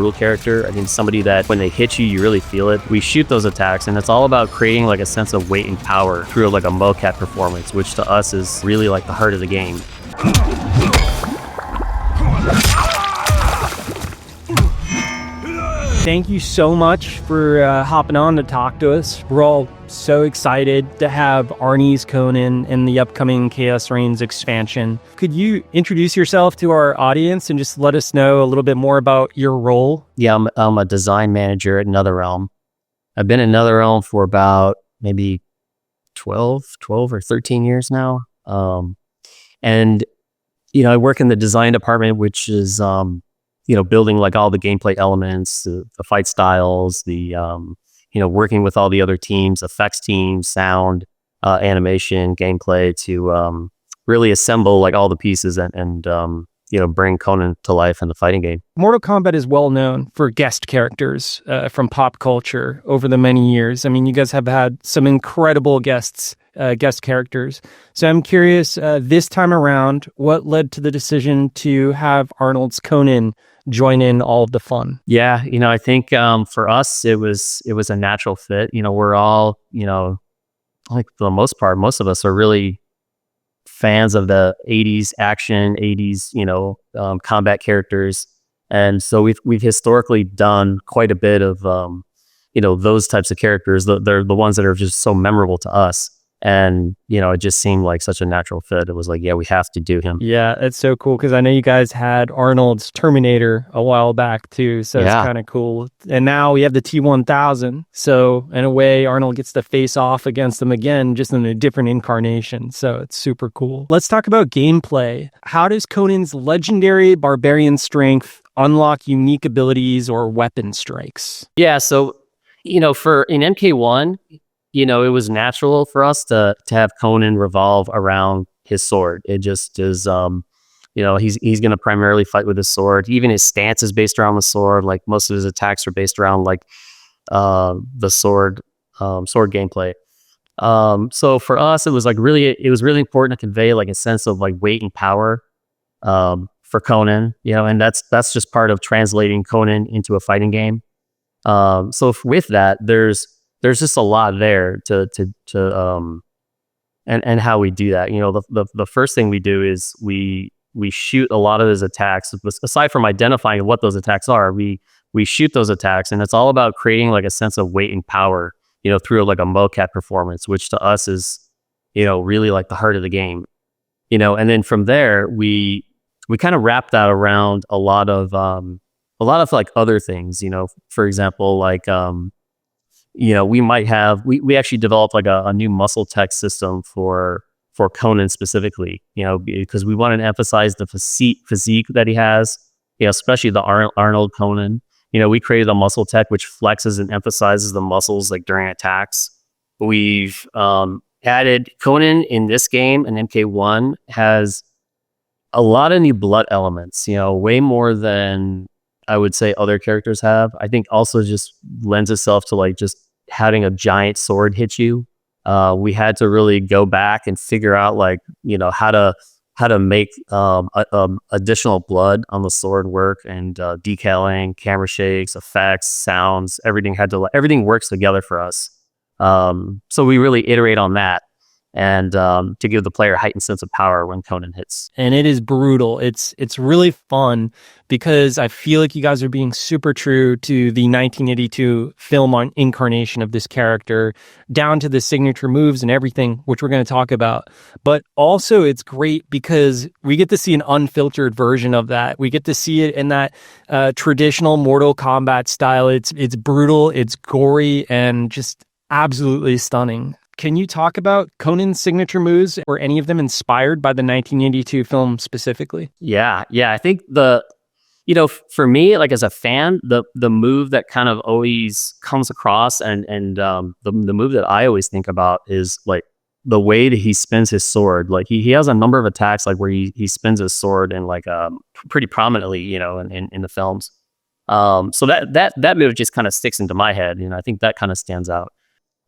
brutal character. I think somebody that when they hit you, you really feel it. We shoot those attacks, and it's all about creating like a sense of weight and power through like a mocap performance, which to us is really like the heart of the game. Thank you so much for hopping on to talk to us. We're all so excited to have Arnie's Conan in the upcoming Chaos Reigns expansion. Could you introduce yourself to our audience and just let us know a little bit more about your role? Yeah, I'm a design manager at NetherRealm. I've been in NetherRealm for about maybe 12 or 13 years now. And, I work in the design department, which is, building like all the gameplay elements, the fight styles, the, working with all the other teams, effects teams, sound, animation, gameplay to really assemble like all the pieces and bring Conan to life in the fighting game. Mortal Kombat is well known for guest characters from pop culture over the many years. I mean, you guys have had some incredible guest characters. So I'm curious, this time around, what led to the decision to have Arnold's Conan join in all of the fun? Yeah, I think for us, it was a natural fit. We're all, like for the most part, most of us are really fans of the 80s action, 80s, combat characters. And so we've historically done quite a bit of, those types of characters. They're the ones that are just so memorable to us. And, it just seemed like such a natural fit. It was like, yeah, we have to do him. Yeah, it's so cool because I know you guys had Arnold's Terminator a while back too. So It's kind of cool. And now we have the T-1000. So in a way, Arnold gets to face off against them again, just in a different incarnation. So it's super cool. Let's talk about gameplay. How does Conan's legendary barbarian strength unlock unique abilities or weapon strikes? Yeah, so, in MK1, it was natural for us to have Conan revolve around his sword. It just is, he's going to primarily fight with his sword. Even his stance is based around the sword. Like most of his attacks are based around like the sword gameplay. So for us, it was really important to convey like a sense of like weight and power for Conan. And that's just part of translating Conan into a fighting game. So with that, there's just a lot there and how we do that. The first thing we do is we shoot a lot of his attacks. Aside from identifying what those attacks are, we shoot those attacks, and it's all about creating like a sense of weight and power, through like a mocap performance, which to us is, really like the heart of the game. And then from there we kind of wrap that around a lot of like other things, for example, like we actually developed like a new muscle tech system for Conan specifically, because we wanted to emphasize the physique that he has, especially the Arnold Conan. We created a muscle tech which flexes and emphasizes the muscles like during attacks. We've added Conan in this game, and MK1 has a lot of new blood elements, way more than I would say other characters have. I think also just lends itself to like just having a giant sword hit you. We had to really go back and figure out like, how to make additional blood on the sword work, and decaling, camera shakes, effects, sounds, everything works together for us. So we really iterate on that. And to give the player a heightened sense of power when Conan hits. And it is brutal. It's really fun because I feel like you guys are being super true to the 1982 film incarnation of this character, down to the signature moves and everything, which we're going to talk about. But also it's great because we get to see an unfiltered version of that. We get to see it in that traditional Mortal Kombat style. It's brutal, it's gory, and just absolutely stunning. Can you talk about Conan's signature moves? Were any of them inspired by the 1982 film specifically? Yeah. I think for me, like as a fan, the move that kind of always comes across and the move that I always think about is like the way that he spins his sword. Like he has a number of attacks like where he spins his sword and like pretty prominently, in the films. So that move just kind of sticks into my head. I think that kind of stands out.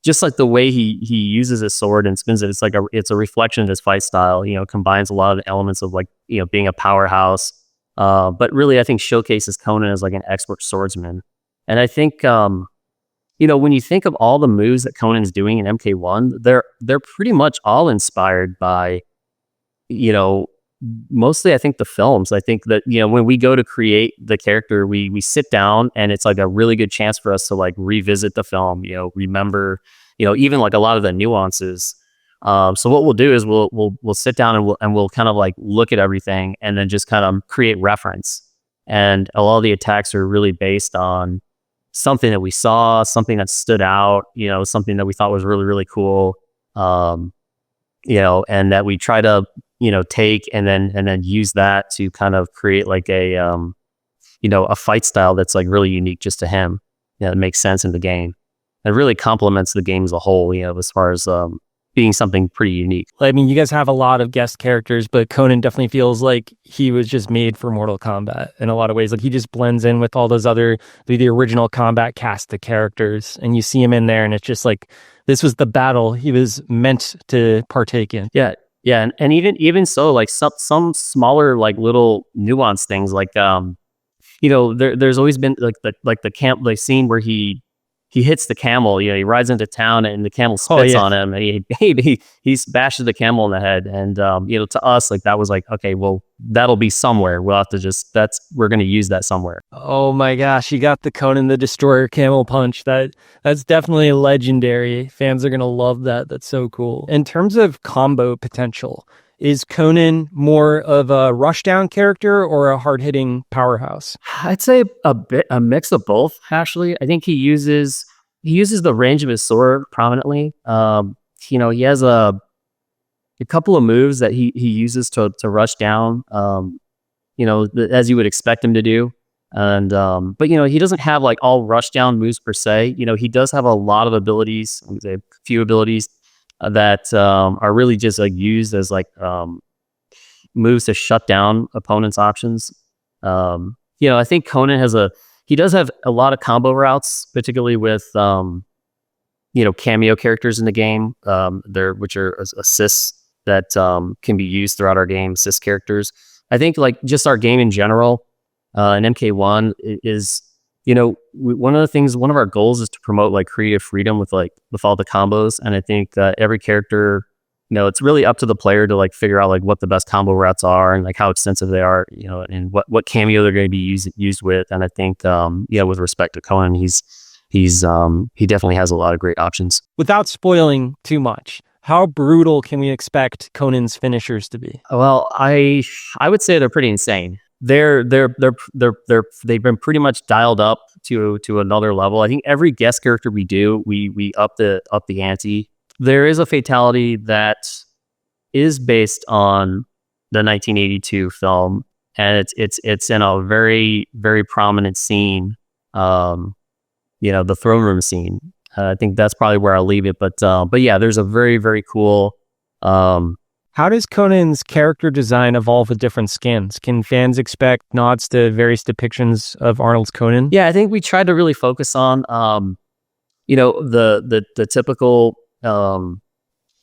Just like the way he uses his sword and spins it, it's like it's a reflection of his fight style. Combines a lot of the elements of like being a powerhouse, but really I think showcases Conan as like an expert swordsman. And I think when you think of all the moves that Conan's doing in MK1, they're pretty much all inspired by, mostly I think the films. I think that, when we go to create the character, we sit down and it's like a really good chance for us to like revisit the film, remember, even like a lot of the nuances. So what we'll do is we'll sit down and we'll kind of like look at everything and then just kind of create reference. And a lot of the attacks are really based on something that we saw, something that stood out, something that we thought was really, really cool. And that we try to, take and then use that to kind of create like a fight style that's like really unique just to him. That makes sense in the game. It really complements the game as a whole, as far as being something pretty unique. I mean, you guys have a lot of guest characters, but Conan definitely feels like he was just made for Mortal Kombat in a lot of ways. Like he just blends in with all those other, the original combat cast of characters, and you see him in there, and it's just like, this was the battle he was meant to partake in. Yeah. Yeah. And even so, like some smaller, like little nuanced things, like, there's always been like the camp, like scene where he hits the camel, he rides into town and the camel spits on him and he bashes the camel in the head. And, to us, like that was like, okay, well, that'll be somewhere. We'll have to we're going to use that somewhere. Oh my gosh. You got the Conan the Destroyer camel punch. That's definitely legendary. Fans are going to love that. That's so cool. In terms of combo potential, is Conan more of a rushdown character or a hard-hitting powerhouse? I'd say a mix of both, actually. I think he uses the range of his sword prominently. He has a couple of moves that he uses to rush down, as you would expect him to do. And but he doesn't have like all rush down moves per se. He does have a lot of abilities, a few abilities that are really just like used as like moves to shut down opponents' options. I think Conan he does have a lot of combo routes, particularly with cameo characters in the game, which are assists that can be used throughout our game, assist characters. I think like just our game in general, in MK1 is, one of our goals is to promote like creative freedom with all the combos. And I think that every character, it's really up to the player to like figure out like what the best combo routes are and like how extensive they are, and what cameo they're going to be used with. And I think, with respect to Conan, he definitely has a lot of great options. Without spoiling too much, how brutal can we expect Conan's finishers to be? Well, I would say they're pretty insane. They've been pretty much dialed up to another level. I think every guest character we do, we up the ante. There is a fatality that is based on the 1982 film, and it's in a very, very prominent scene. The throne room scene. I think that's probably where I'll leave it. But yeah, there's a very, very cool. How does Conan's character design evolve with different skins? Can fans expect nods to various depictions of Arnold's Conan? Yeah, I think we tried to really focus on, the typical kind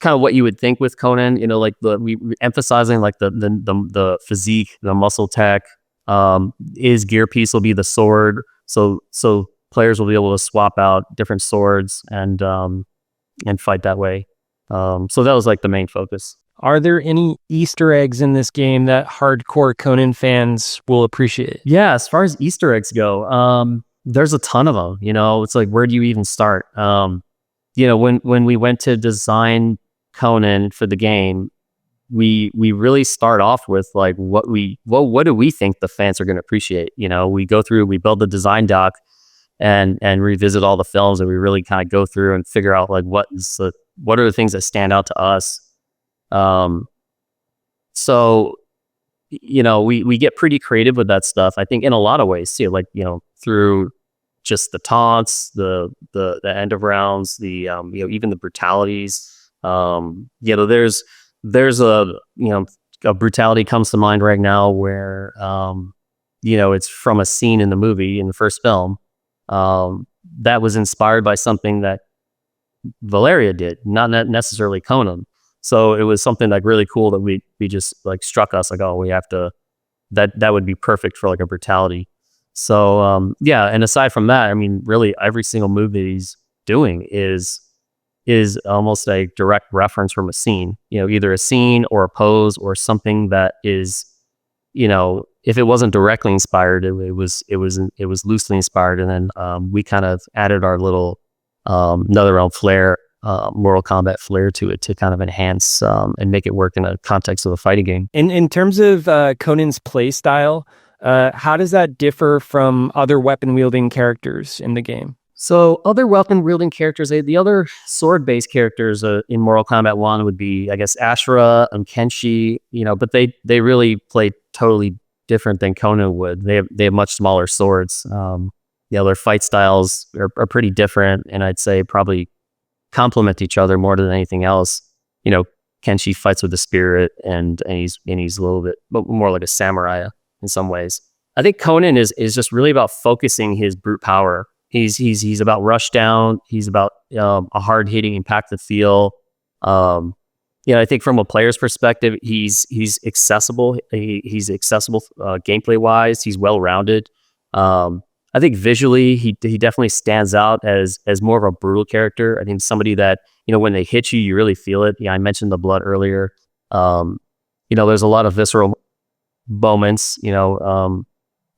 of what you would think with Conan. Like we emphasizing like the physique, the muscle tech. His gear piece will be the sword, so players will be able to swap out different swords and fight that way. So that was like the main focus. Are there any Easter eggs in this game that hardcore Conan fans will appreciate? Yeah, as far as Easter eggs go, there's a ton of them. It's like, where do you even start? When we went to design Conan for the game, we really start off with like what do we think the fans are going to appreciate? We go through, we build the design doc and revisit all the films, and we really kind of go through and figure out like what are the things that stand out to us. So, we get pretty creative with that stuff, I think, in a lot of ways too, like, through just the taunts, the end of rounds, even the brutalities. There's a brutality comes to mind right now where, it's from a scene in the movie in the first film, that was inspired by something that Valeria did, not necessarily Conan. So it was something like really cool that we just like struck us like, oh, we have to that would be perfect for like a brutality. So yeah, and aside from that, I mean, really every single move that he's doing is almost a direct reference from a scene. You know, either a scene or a pose or something that is, you know, if it wasn't directly inspired, it was loosely inspired, and then we kind of added our little NetherRealm flair, Mortal Kombat flair to it to kind of enhance and make it work in a context of a fighting game. In terms of Conan's play style, how does that differ from other weapon wielding characters in the game? So other weapon wielding characters, the other sword based characters in Mortal Kombat 1 would be, I guess, Ashura and Kenshi, you know, but they really play totally different than Conan would. They have much smaller swords. Their fight styles are pretty different, and I'd say probably complement each other more than anything else. You know, Kenshi fights with the spirit, and he's a little bit more like a samurai in some ways. I think Conan is just really about focusing his brute power. He's about rush down. He's about a hard hitting, impactful feel. I think from a player's perspective, he's accessible. He's accessible gameplay wise. He's well rounded. I think visually, he definitely stands out as more of a brutal character. I think somebody that, you know, when they hit you, you really feel it. Yeah, I mentioned the blood earlier. There's a lot of visceral moments.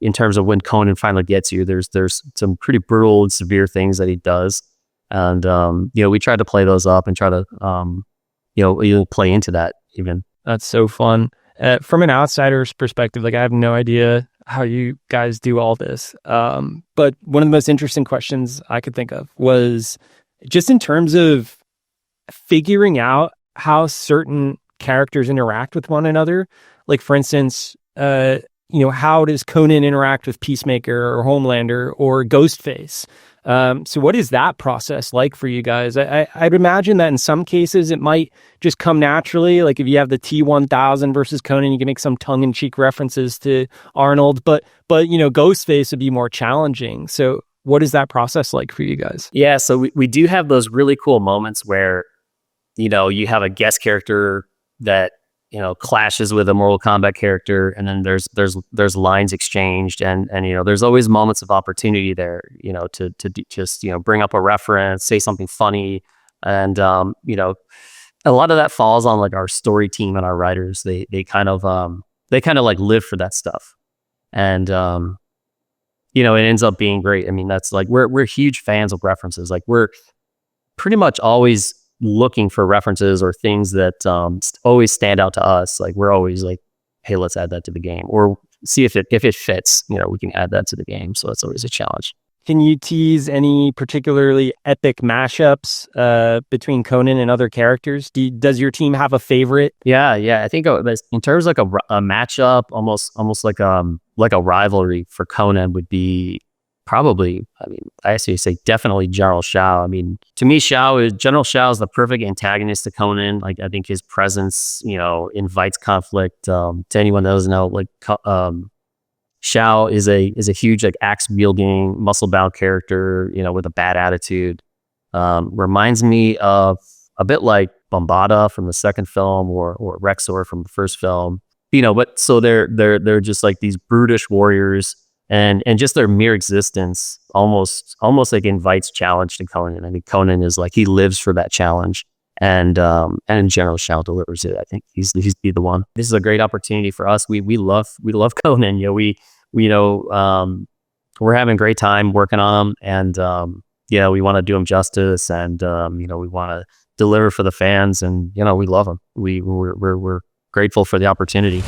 In terms of when Conan finally gets you, there's some pretty brutal and severe things that he does, and we try to play those up and try to play into that even. That's so fun. From an outsider's perspective, like I have no idea how you guys do all this. But one of the most interesting questions I could think of was just in terms of figuring out how certain characters interact with one another. Like for instance, how does Conan interact with Peacemaker or Homelander or Ghostface? So what is that process like for you guys? I'd imagine that in some cases it might just come naturally. Like if you have the T-1000 versus Conan, you can make some tongue-in-cheek references to Arnold, but Ghostface would be more challenging. So what is that process like for you guys? Yeah, so we do have those really cool moments where, you have a guest character that, clashes with a Mortal Kombat character, and then there's lines exchanged, and there's always moments of opportunity there, to just bring up a reference, say something funny, and a lot of that falls on like our story team and our writers. They kind of like live for that stuff, and it ends up being great. I mean, that's like we're huge fans of references. Like we're pretty much always looking for references or things that always stand out to us. Like we're always like, hey, let's add that to the game, or see if it fits. We can add that to the game. So that's always a challenge. Can you tease any particularly epic mashups between Conan and other characters? Does your team have a favorite? Yeah. I think in terms of like a matchup, almost like a rivalry for Conan would be probably, I actually say definitely General Shao. I mean, to me, General Shao is the perfect antagonist to Conan. Like, I think his presence, invites conflict. To anyone that doesn't know, like, Shao is a huge, like, axe wielding, muscle bound character, with a bad attitude. Reminds me of a bit like Bombada from the second film, or Rexor from the first film. But so they're just like these brutish warriors. And just their mere existence almost like invites challenge to Conan. I think Conan is like, he lives for that challenge, and General Shao delivers it. I think he's the one. This is a great opportunity for us. We love Conan. We're having a great time working on him, and we want to do him justice, and we want to deliver for the fans, and we love him. We're grateful for the opportunity.